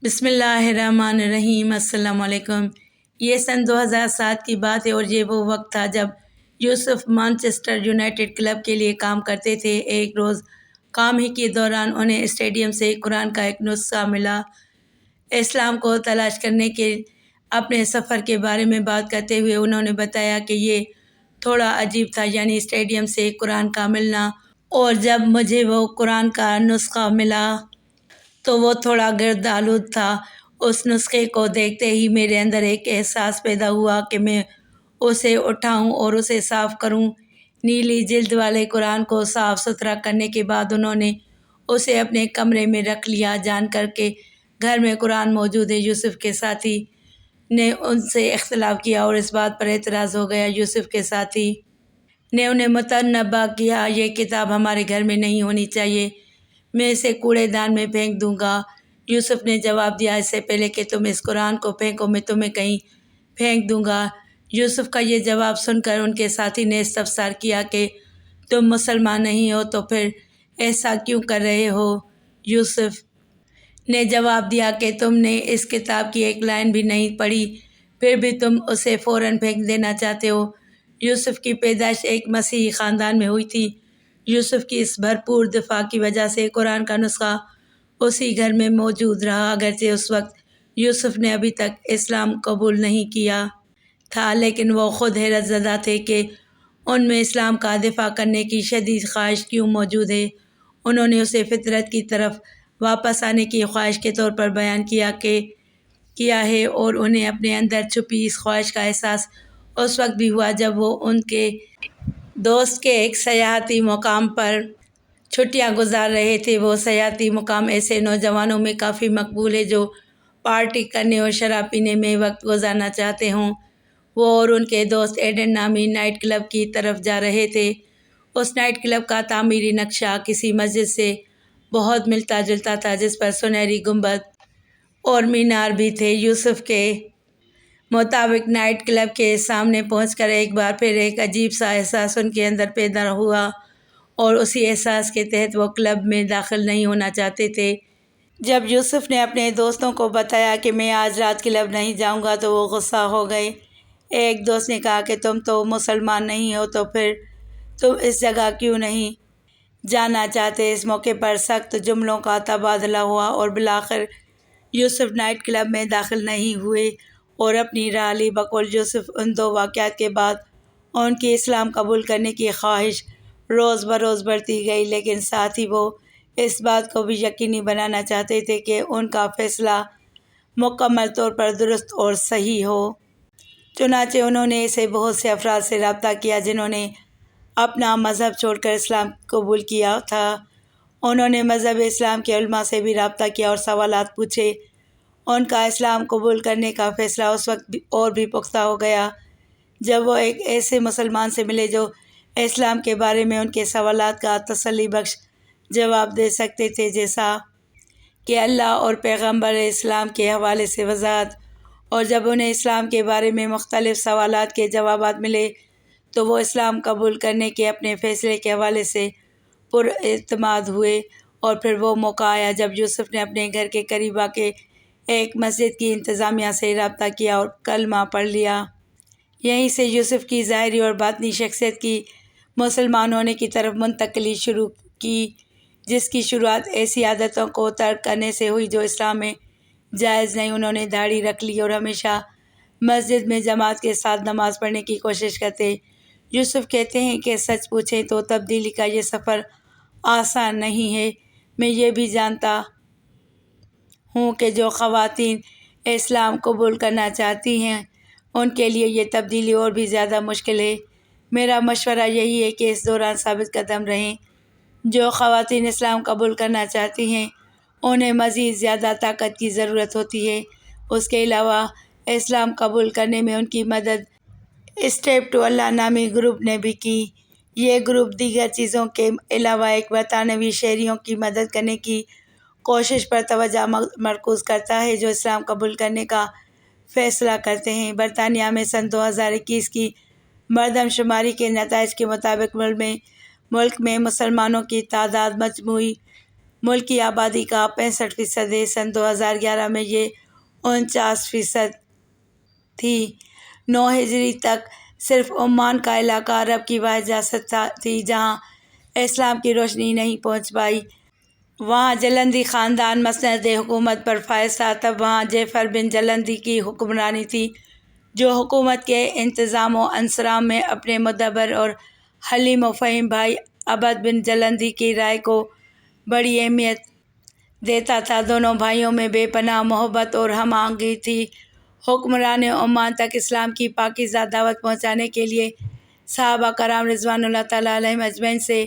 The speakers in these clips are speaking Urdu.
بسم اللہ الرحمن الرحیم۔ السلام علیکم۔ یہ سن 2007 کی بات ہے اور یہ وہ وقت تھا جب یوسف مانچسٹر یونائیٹڈ کلب کے لیے کام کرتے تھے۔ ایک روز کام ہی کے دوران انہیں اسٹیڈیم سے قرآن کا ایک نسخہ ملا۔ اسلام کو تلاش کرنے کے اپنے سفر کے بارے میں بات کرتے ہوئے انہوں نے بتایا کہ یہ تھوڑا عجیب تھا، یعنی اسٹیڈیم سے قرآن کا ملنا، اور جب مجھے وہ قرآن کا نسخہ ملا تو وہ تھوڑا گرد آلود تھا۔ اس نسخے کو دیکھتے ہی میرے اندر ایک احساس پیدا ہوا کہ میں اسے اٹھاؤں اور اسے صاف کروں۔ نیلی جلد والے قرآن کو صاف ستھرا کرنے کے بعد انہوں نے اسے اپنے کمرے میں رکھ لیا، جان کر کے گھر میں قرآن موجود ہے۔ یوسف کے ساتھی نے ان سے اختلاف کیا اور اس بات پر اعتراض ہو گیا۔ یوسف کے ساتھی نے انہیں متنبہ کیا، یہ کتاب ہمارے گھر میں نہیں ہونی چاہیے، میں اسے کوڑے دان میں پھینک دوں گا۔ یوسف نے جواب دیا، اس سے پہلے کہ تم اس قرآن کو پھینکو میں تمہیں کہیں پھینک دوں گا۔ یوسف کا یہ جواب سن کر ان کے ساتھی نے استفسار کیا کہ تم مسلمان نہیں ہو تو پھر ایسا کیوں کر رہے ہو؟ یوسف نے جواب دیا کہ تم نے اس کتاب کی ایک لائن بھی نہیں پڑھی، پھر بھی تم اسے فوراً پھینک دینا چاہتے ہو۔ یوسف کی پیدائش ایک مسیحی خاندان میں ہوئی تھی۔ یوسف کی اس بھرپور دفاع کی وجہ سے قرآن کا نسخہ اسی گھر میں موجود رہا۔ اگرچہ اس وقت یوسف نے ابھی تک اسلام قبول نہیں کیا تھا، لیکن وہ خود حیرت زدہ تھے کہ ان میں اسلام کا دفاع کرنے کی شدید خواہش کیوں موجود ہے۔ انہوں نے اسے فطرت کی طرف واپس آنے کی خواہش کے طور پر بیان کیا ہے، اور انہیں اپنے اندر چھپی اس خواہش کا احساس اس وقت بھی ہوا جب وہ ان کے دوست کے ایک سیاحتی مقام پر چھٹیاں گزار رہے تھے۔ وہ سیاحتی مقام ایسے نوجوانوں میں کافی مقبول ہے جو پارٹی کرنے اور شراب پینے میں وقت گزارنا چاہتے ہوں۔ وہ اور ان کے دوست ایڈن نامی نائٹ کلب کی طرف جا رہے تھے۔ اس نائٹ کلب کا تعمیری نقشہ کسی مسجد سے بہت ملتا جلتا تھا، جس پر سنہری گنبد اور مینار بھی تھے۔ یوسف کے مطابق نائٹ کلب کے سامنے پہنچ کر ایک بار پھر ایک عجیب سا احساس ان کے اندر پیدا ہوا، اور اسی احساس کے تحت وہ کلب میں داخل نہیں ہونا چاہتے تھے۔ جب یوسف نے اپنے دوستوں کو بتایا کہ میں آج رات کلب نہیں جاؤں گا تو وہ غصہ ہو گئے۔ ایک دوست نے کہا کہ تم تو مسلمان نہیں ہو تو پھر تم اس جگہ کیوں نہیں جانا چاہتے؟ اس موقع پر سخت جملوں کا تبادلہ ہوا اور بالآخر یوسف نائٹ کلب میں داخل نہیں ہوئے اور اپنی راہ لی۔ بقول یوسف ان دو واقعات کے بعد ان کی اسلام قبول کرنے کی خواہش روز بروز بڑھتی گئی، لیکن ساتھ ہی وہ اس بات کو بھی یقینی بنانا چاہتے تھے کہ ان کا فیصلہ مکمل طور پر درست اور صحیح ہو۔ چنانچہ انہوں نے ایسے بہت سے افراد سے رابطہ کیا جنہوں نے اپنا مذہب چھوڑ کر اسلام قبول کیا تھا۔ انہوں نے مذہب اسلام کے علماء سے بھی رابطہ کیا اور سوالات پوچھے۔ ان کا اسلام قبول کرنے کا فیصلہ اس وقت اور بھی پختہ ہو گیا جب وہ ایک ایسے مسلمان سے ملے جو اسلام کے بارے میں ان کے سوالات کا تسلی بخش جواب دے سکتے تھے، جیسا کہ اللہ اور پیغمبر اسلام کے حوالے سے وضاحت۔ اور جب انہیں اسلام کے بارے میں مختلف سوالات کے جوابات ملے تو وہ اسلام قبول کرنے کے اپنے فیصلے کے حوالے سے پراعتماد ہوئے۔ اور پھر وہ موقع آیا جب یوسف نے اپنے گھر کے قریب واقع ایک مسجد کی انتظامیہ سے رابطہ کیا اور کلمہ پڑھ لیا۔ یہیں سے یوسف کی ظاہری اور باطنی شخصیت کی مسلمان ہونے کی طرف منتقلی شروع کی، جس کی شروعات ایسی عادتوں کو ترک کرنے سے ہوئی جو اسلام میں جائز نہیں۔ انہوں نے داڑھی رکھ لی اور ہمیشہ مسجد میں جماعت کے ساتھ نماز پڑھنے کی کوشش کرتے۔ یوسف کہتے ہیں کہ سچ پوچھیں تو تبدیلی کا یہ سفر آسان نہیں ہے۔ میں یہ بھی جانتا ہوں کہ جو خواتین اسلام قبول کرنا چاہتی ہیں ان کے لیے یہ تبدیلی اور بھی زیادہ مشکل ہے۔ میرا مشورہ یہی ہے کہ اس دوران ثابت قدم رہیں۔ جو خواتین اسلام قبول کرنا چاہتی ہیں انہیں مزید زیادہ طاقت کی ضرورت ہوتی ہے۔ اس کے علاوہ اسلام قبول کرنے میں ان کی مدد اسٹیپ ٹو اللہ نامی گروپ نے بھی کی۔ یہ گروپ دیگر چیزوں کے علاوہ ایک برطانوی شہریوں کی مدد کرنے کی کوشش پر توجہ مرکوز کرتا ہے جو اسلام قبول کرنے کا فیصلہ کرتے ہیں۔ برطانیہ میں سن 2021 کی مردم شماری کے نتائج کے مطابق ملک میں مسلمانوں کی تعداد مجموعی ملک کی آبادی کا 65% ہے۔ سن 2011 میں یہ 49% تھی۔ 9 ہجری تک صرف عمان کا علاقہ عرب کی واحد ریاست تھی جہاں اسلام کی روشنی نہیں پہنچ پائی۔ وہاں جلندی خاندان مسند حکومت پر فائز تھا۔ تب وہاں جعفر بن جلندی کی حکمرانی تھی جو حکومت کے انتظام و انصرام میں اپنے مدبر اور حلیم و فہیم بھائی عبد بن جلندی کی رائے کو بڑی اہمیت دیتا تھا۔ دونوں بھائیوں میں بے پناہ محبت اور ہم آہنگی تھی۔ حکمران عمان تک اسلام کی پاکیزہ دعوت پہنچانے کے لیے صحابہ کرام رضوان اللہ تعالیٰ علیہم اجمعین سے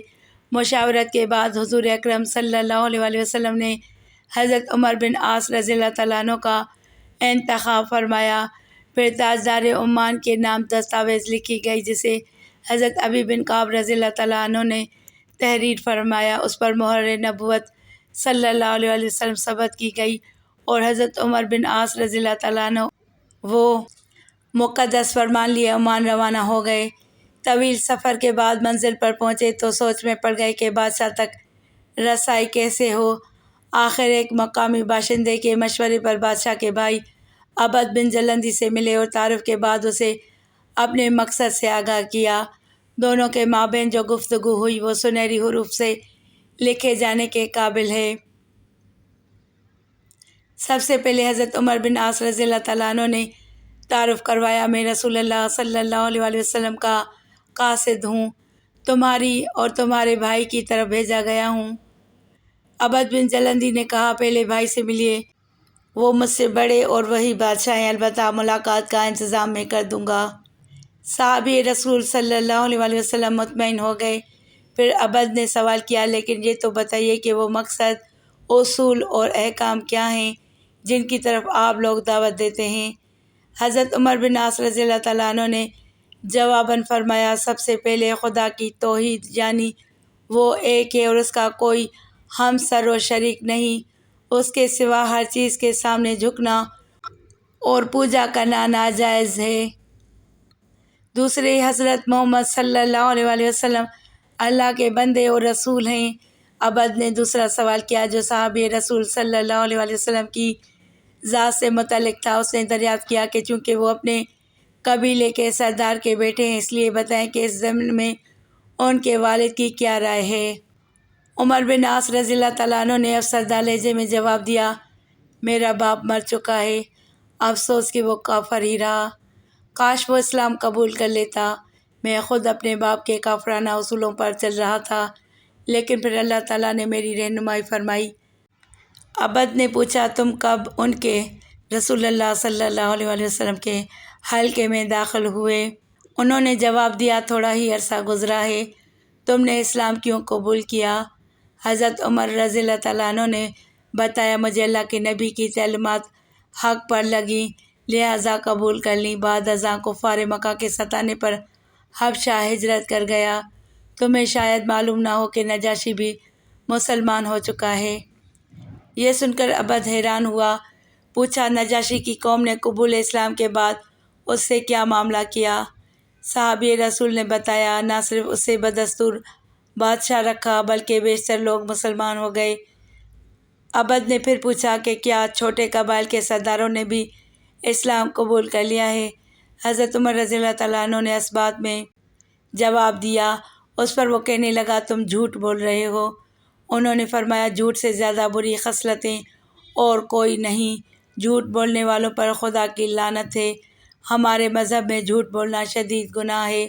مشاورت کے بعد حضور اکرم صلی اللہ علیہ وسلم نے حضرت عمر بن عاص رضی اللہ تعالیٰ عنہ کا انتخاب فرمایا۔ پھر تاجدار عمان کے نام دستاویز لکھی گئی جسے حضرت ابی بن کعب رضی اللہ تعالیٰ عنہ نے تحریر فرمایا۔ اس پر مہر نبوت صلی اللہ علیہ وسلم ثبت کی گئی اور حضرت عمر بن عاص رضی اللہ تعالیٰ عنہ وہ مقدس فرمان لیے عمان روانہ ہو گئے۔ طویل سفر کے بعد منزل پر پہنچے تو سوچ میں پڑ گئے کہ بادشاہ تک رسائی کیسے ہو۔ آخر ایک مقامی باشندے کے مشورے پر بادشاہ کے بھائی عبد بن جلندی سے ملے اور تعارف کے بعد اسے اپنے مقصد سے آگاہ کیا۔ دونوں کے مابین جو گفتگو ہوئی وہ سنہری حروف سے لکھے جانے کے قابل ہے۔ سب سے پہلے حضرت عمر بن عاص رضی اللہ تعالیٰ عنہ نے تعارف کروایا، میں رسول اللہ صلی اللہ علیہ وسلم کا قاصد ہوں، تمہاری اور تمہارے بھائی کی طرف بھیجا گیا ہوں۔ عبد بن جلندی نے کہا، پہلے بھائی سے ملیے، وہ مجھ سے بڑے اور وہی بادشاہ ہیں، البتہ ملاقات کا انتظام میں کر دوں گا۔ صحابی رسول صلی اللہ علیہ وسلم مطمئن ہو گئے۔ پھر عبد نے سوال کیا، لیکن یہ تو بتائیے کہ وہ مقصد، اصول اور احکام کیا ہیں جن کی طرف آپ لوگ دعوت دیتے ہیں؟ حضرت عمر بن عاص رضی اللہ تعالیٰ عنہ نے جواباً فرمایا، سب سے پہلے خدا کی توحید، یعنی وہ ایک ہے اور اس کا کوئی ہمسر و شریک نہیں، اس کے سوا ہر چیز کے سامنے جھکنا اور پوجا کرنا ناجائز ہے۔ دوسرے، حضرت محمد صلی اللہ علیہ وسلم اللہ کے بندے اور رسول ہیں۔ عبد نے دوسرا سوال کیا جو صحابی رسول صلی اللہ علیہ وسلم کی ذات سے متعلق تھا۔ اس نے دریافت کیا کہ چونکہ وہ اپنے قبیلے کے سردار کے بیٹے ہیں، اس لیے بتائیں کہ اس ضمن میں ان کے والد کی کیا رائے ہے؟ عمر بن عاص رضی اللہ تعالیٰ عنہ نے افسردہ لہجے میں جواب دیا، میرا باپ مر چکا ہے، افسوس کہ وہ کافر ہی رہا، کاش وہ اسلام قبول کر لیتا۔ میں خود اپنے باپ کے کافرانہ اصولوں پر چل رہا تھا، لیکن پھر اللہ تعالیٰ نے میری رہنمائی فرمائی۔ عبد نے پوچھا، تم کب ان کے رسول اللہ صلی اللہ علیہ وسلم کے حلقے میں داخل ہوئے؟ انہوں نے جواب دیا، تھوڑا ہی عرصہ گزرا ہے۔ تم نے اسلام کیوں قبول کیا؟ حضرت عمر رضی اللہ تعالیٰ عنہ نے بتایا، مجھے اللہ کے نبی کی تعلیمات حق پر لگیں لہٰذا قبول کر لیں۔ بعد ازاں کفار مکہ کے ستانے پر حبشہ ہجرت کر گیا۔ تمہیں شاید معلوم نہ ہو کہ نجاشی بھی مسلمان ہو چکا ہے۔ یہ سن کر عبد حیران ہوا، پوچھا، نجاشی کی قوم نے قبول اسلام کے بعد اس سے کیا معاملہ کیا؟ صحابی رسول نے بتایا، نہ صرف اسے بدستور بادشاہ رکھا بلکہ بیشتر لوگ مسلمان ہو گئے۔ عبد نے پھر پوچھا کہ کیا چھوٹے قبائل کے سرداروں نے بھی اسلام قبول کر لیا ہے؟ حضرت عمر رضی اللہ تعالیٰ عنہ نے اس بات میں جواب دیا۔ اس پر وہ کہنے لگا، تم جھوٹ بول رہے ہو۔ انہوں نے فرمایا، جھوٹ سے زیادہ بری خصلتیں اور کوئی نہیں، جھوٹ بولنے والوں پر خدا کی لعنت ہے، ہمارے مذہب میں جھوٹ بولنا شدید گناہ ہے۔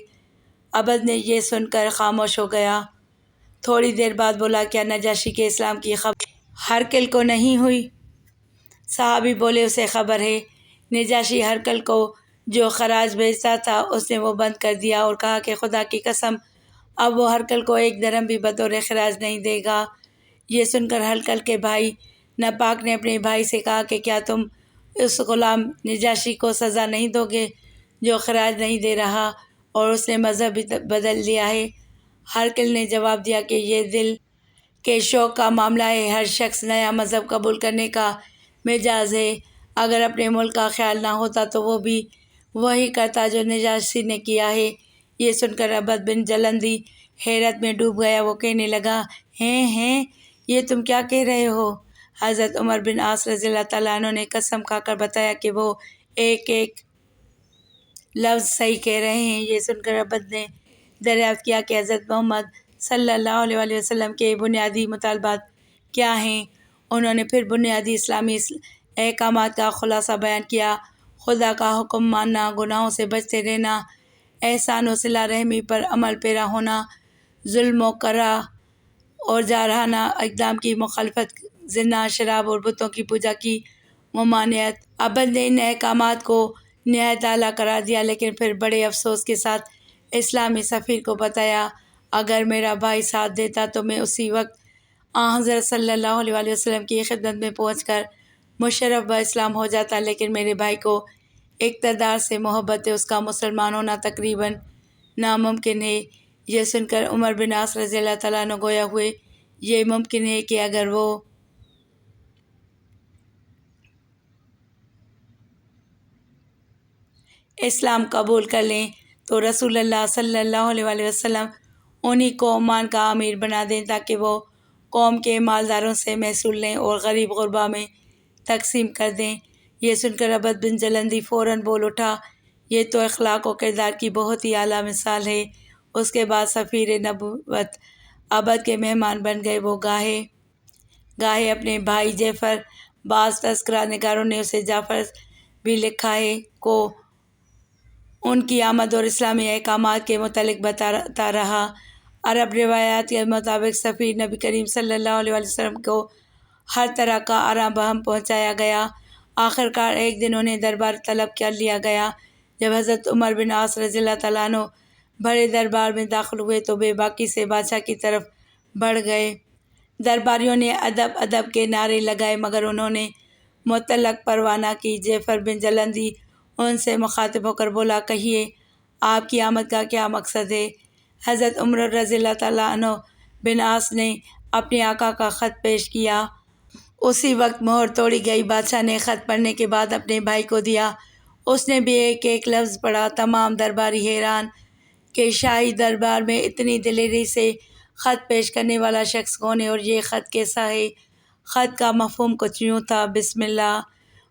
عبد نے یہ سن کر خاموش ہو گیا۔ تھوڑی دیر بعد بولا، کیا نجاشی کے اسلام کی خبر ہرقل کو نہیں ہوئی؟ صحابی بولے، اسے خبر ہے۔ نجاشی ہرقل کو جو خراج بھیجتا تھا اس نے وہ بند کر دیا اور کہا کہ خدا کی قسم اب وہ ہرقل کو 1 درہم بھی بطور خراج نہیں دے گا۔ یہ سن کر ہرقل کے بھائی ناپاک نے اپنے بھائی سے کہا کہ کیا تم اس غلام نجاشی کو سزا نہیں دو گے جو خراج نہیں دے رہا اور اس نے مذہب بھی بدل لیا ہے؟ ہرقل نے جواب دیا کہ یہ دل کے شوق کا معاملہ ہے، ہر شخص نیا مذہب قبول کرنے کا مجاز ہے، اگر اپنے ملک کا خیال نہ ہوتا تو وہ بھی وہی کرتا جو نجاشی نے کیا ہے۔ یہ سن کر عبد بن جلندی حیرت میں ڈوب گیا، وہ کہنے لگا، ہیں یہ تم کیا کہہ رہے ہو؟ حضرت عمر بن عاص رضی اللہ تعالیٰ عنہ نے قسم کھا کر بتایا کہ وہ ایک ایک لفظ صحیح کہہ رہے ہیں۔ یہ سن کر عبد نے دریافت کیا کہ حضرت محمد صلی اللہ علیہ وآلہ وسلم کے بنیادی مطالبات کیا ہیں۔ انہوں نے پھر بنیادی اسلامی احکامات کا خلاصہ بیان کیا: خدا کا حکم ماننا، گناہوں سے بچتے رہنا، احسان و صلہ رحمی پر عمل پیرا ہونا، ظلم و کرہ اور جارحانہ اقدام کی مخالفت، زنا، شراب اور بتوں کی پوجا کی ممانعت۔ عبد نے ان احکامات کو نہایت اعلیٰ قرار دیا، لیکن پھر بڑے افسوس کے ساتھ اسلامی سفیر کو بتایا: اگر میرا بھائی ساتھ دیتا تو میں اسی وقت حضرت صلی اللہ علیہ وآلہ وسلم کی خدمت میں پہنچ کر مشرف باسلام ہو جاتا، لیکن میرے بھائی کو اقتدار سے محبت ہے، اس کا مسلمان ہونا تقریباً ناممکن ہے۔ یہ سن کر عمر بن عاص رضی اللہ تعالیٰ عنہ گویا ہوئے: یہ ممکن ہے کہ اگر وہ اسلام قبول کر لیں تو رسول اللہ صلی اللہ علیہ وآلہ وسلم انہیں کو عمان کا امیر بنا دیں تاکہ وہ قوم کے مالداروں سے محصول لیں اور غریب غربا میں تقسیم کر دیں۔ یہ سن کر عبد بن جلندی فوراً بول اٹھا: یہ تو اخلاق و کردار کی بہت ہی اعلیٰ مثال ہے۔ اس کے بعد سفیر نبوت عبد کے مہمان بن گئے۔ وہ گاہے اپنے بھائی جعفر، بعض تذکرہ نگاروں نے اسے جعفر بھی لکھا ہے، کو ان کی آمد اور اسلامی احکامات کے متعلق بتاتا رہا۔ عرب روایات کے مطابق سفیر نبی کریم صلی اللہ علیہ وآلہ وسلم کو ہر طرح کا آرام بہم پہنچایا گیا۔ آخر کار ایک دن انہیں دربار طلب کر لیا گیا۔ جب حضرت عمر بن عاص رضی اللہ تعالیٰ عنہ بڑے دربار میں داخل ہوئے تو بے باکی سے بادشاہ کی طرف بڑھ گئے۔ درباریوں نے ادب ادب کے نعرے لگائے مگر انہوں نے مطلق پرواہ نہ کی۔ جعفر بن جلندی ان سے مخاطب ہو کر بولا: کہیے، آپ کی آمد کا کیا مقصد ہے؟ حضرت عمر رضی اللہ تعالیٰ عنہ بن عاص نے اپنے آقا کا خط پیش کیا۔ اسی وقت مہر توڑی گئی۔ بادشاہ نے خط پڑھنے کے بعد اپنے بھائی کو دیا۔ اس نے بھی ایک ایک لفظ پڑھا۔ تمام درباری حیران کہ شاہی دربار میں اتنی دلیری سے خط پیش کرنے والا شخص کون ہے اور یہ خط کیسا ہے؟ خط کا مفہوم کچھ یوں تھا: بسم اللہ،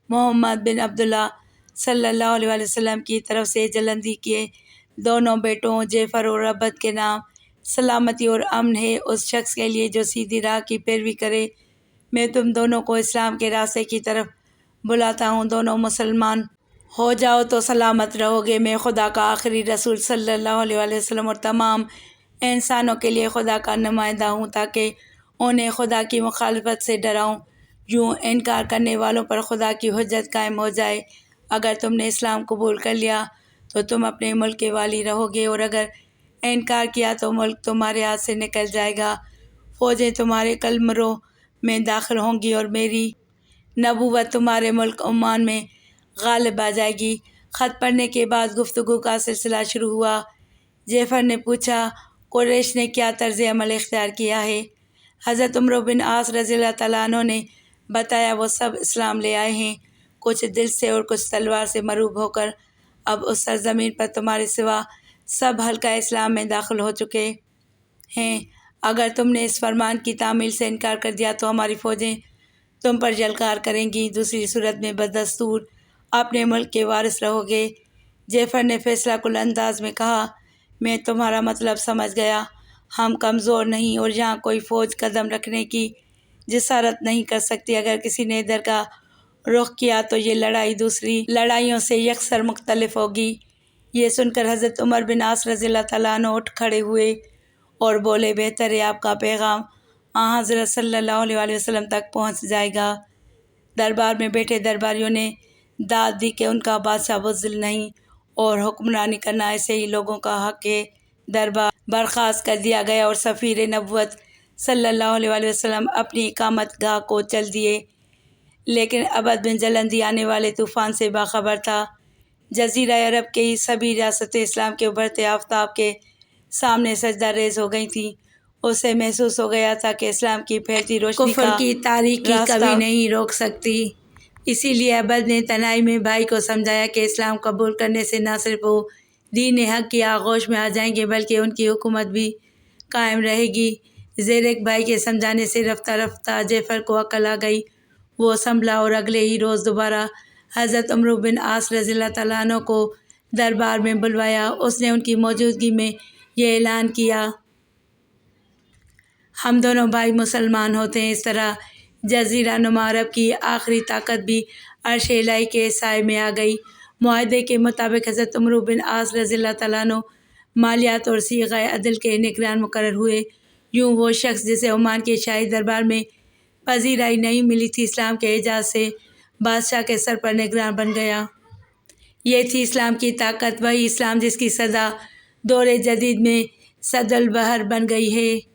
محمد بن عبداللہ صلی اللہ علیہ وآلہ وسلم کی طرف سے جلندی کے دونوں بیٹوں جعفر اور عبد کے نام، سلامتی اور امن ہے اس شخص کے لیے جو سیدھی راہ کی پیروی کرے۔ میں تم دونوں کو اسلام کے راستے کی طرف بلاتا ہوں، دونوں مسلمان ہو جاؤ تو سلامت رہو گے۔ میں خدا کا آخری رسول صلی اللہ علیہ وآلہ وسلم اور تمام انسانوں کے لیے خدا کا نمائندہ ہوں تاکہ انہیں خدا کی مخالفت سے ڈراؤں۔ یوں انکار کرنے والوں پر خدا کی حجت قائم ہو جائے۔ اگر تم نے اسلام قبول کر لیا تو تم اپنے ملک کے والی رہو گے اور اگر انکار کیا تو ملک تمہارے ہاتھ سے نکل جائے گا، فوجیں تمہارے قلمرو میں داخل ہوں گی اور میری نبوت تمہارے ملک عمان میں غالب آ جائے گی۔ خط پڑھنے کے بعد گفتگو کا سلسلہ شروع ہوا۔ جعفر نے پوچھا: قریش نے کیا طرز عمل اختیار کیا ہے؟ حضرت عمر بن عاص رضی اللہ تعالیٰ عنہ نے بتایا: وہ سب اسلام لے آئے ہیں، کچھ دل سے اور کچھ تلوار سے مروب ہو کر اب اس سرزمین پر تمہارے سوا سب حلقہ اسلام میں داخل ہو چکے ہیں۔ اگر تم نے اس فرمان کی تعمیل سے انکار کر دیا تو ہماری فوجیں تم پر یلغار کریں گی، دوسری صورت میں بدستور اپنے ملک کے وارث رہو گے۔ جعفر نے فیصلہ کن انداز میں کہا: میں تمہارا مطلب سمجھ گیا۔ ہم کمزور نہیں اور یہاں کوئی فوج قدم رکھنے کی جسارت نہیں کر سکتی۔ اگر کسی نے ادھر کا رخ کیا تو یہ لڑائی دوسری لڑائیوں سے یکسر مختلف ہوگی۔ یہ سن کر حضرت عمر بن عاص رضی اللہ تعالیٰ عنہ اٹھ کھڑے ہوئے اور بولے: بہتر ہے آپ کا پیغام حضرت صلی اللہ علیہ وآلہ وسلم تک پہنچ جائے گا۔ دربار میں بیٹھے درباریوں نے داد دی کہ ان کا بادشاہ بزدل نہیں اور حکمرانی کرنا ایسے ہی لوگوں کا حق ہے۔ دربار برخاست کر دیا گیا اور سفیر نبوت صلی اللہ علیہ وآلہ وسلم اپنی اقامت گاہ کو چل دیے، لیکن عبد بن جلندی آنے والے طوفان سے باخبر تھا۔ جزیرہ عرب کی سبھی ریاستیں اسلام کے ابھرتے آفتاب کے سامنے سجدہ ریز ہو گئی تھیں۔ اسے محسوس ہو گیا تھا کہ اسلام کی پھیلتی روشنی کفر کی تاریکی کبھی نہیں روک سکتی۔ اسی لیے عبد نے تنہائی میں بھائی کو سمجھایا کہ اسلام قبول کرنے سے نہ صرف وہ دین حق کی آغوش میں آ جائیں گے بلکہ ان کی حکومت بھی قائم رہے گی۔ زیرک بھائی کے سمجھانے سے رفتہ رفتہ جعفر کو عقل آ گئی۔ وہ سنبھلا اور اگلے ہی روز دوبارہ حضرت عمرو بن عاص رضی اللہ تعالیٰ عنہ کو دربار میں بلوایا۔ اس نے ان کی موجودگی میں یہ اعلان کیا، ہم دونوں بھائی مسلمان ہوتے ہیں۔ اس طرح جزیرہ نما عرب کی آخری طاقت بھی عرش الہی کے سائے میں آ گئی۔ معاہدے کے مطابق حضرت عمرو بن عاص رضی اللہ تعالیٰ عنہ مالیات اور صیغہ عدل کے نگران مقرر ہوئے۔ یوں وہ شخص جسے عمان کے شاہی دربار میں پذیرائی نہیں ملی تھی، اسلام کے اعزاز سے بادشاہ کے سر پر نگران بن گیا۔ یہ تھی اسلام کی طاقت، وہی اسلام جس کی صدا دور جدید میں سد البحر بن گئی ہے۔